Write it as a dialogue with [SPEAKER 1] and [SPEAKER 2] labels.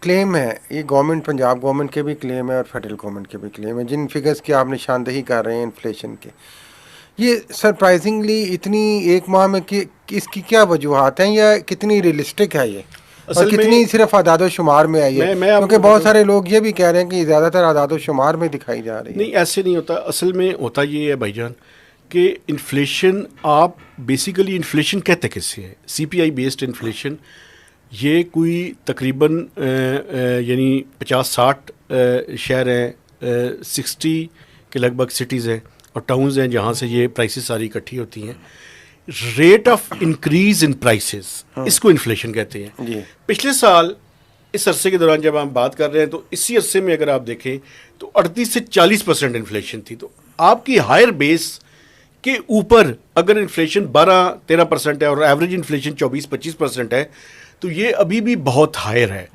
[SPEAKER 1] Claim है, ये government, Punjab government के भी क्लेम है और फेडरल गवर्नमेंट के भी क्लेम है, जिन फिगर्स की आप निशानदेही कर रहे हैं इन्फ्लेशन के, ये सरप्राइजिंगली इतनी एक माह में कि इसकी क्या वजूहत हैं या कितनी रियलिस्टिक है ये, और
[SPEAKER 2] असल
[SPEAKER 1] कितनी
[SPEAKER 2] में
[SPEAKER 1] सिर्फ आदाद शुमार में आई है?
[SPEAKER 2] मैं आपको
[SPEAKER 1] क्योंकि बहुत
[SPEAKER 2] बताऊं,
[SPEAKER 1] सारे लोग ये भी कह रहे हैं कि ज़्यादातर आदाद शुमार में दिखाई जा रही है।
[SPEAKER 2] नहीं ऐसे नहीं होता। असल में होता ये है भाईजान कि इन्फ्लेशन, आप बेसिकली इन्फ्लेशन कहते किससे है? सीपीआई बेस्ड इन्फ्लेशन, ये कोई तकरीबन यानी 50-60 शहर हैं, 60 के लगभग सिटीज़ हैं और टाउन्स हैं जहाँ से ये प्राइसेस सारी इकट्ठी होती हैं। Rate of increase in prices, इसको इन्फ्लेशन कहते हैं।
[SPEAKER 1] जी।
[SPEAKER 2] पिछले साल इस अरसे के दौरान जब हम बात कर रहे हैं तो इसी अरसे में अगर आप देखें तो 38 से 40% इन्फ्लेशन थी। तो आपकी हायर बेस के ऊपर अगर इन्फ्लेशन 12-13% है और एवरेज इन्फ्लेशन 24-25% है तो ये अभी भी बहुत हायर है।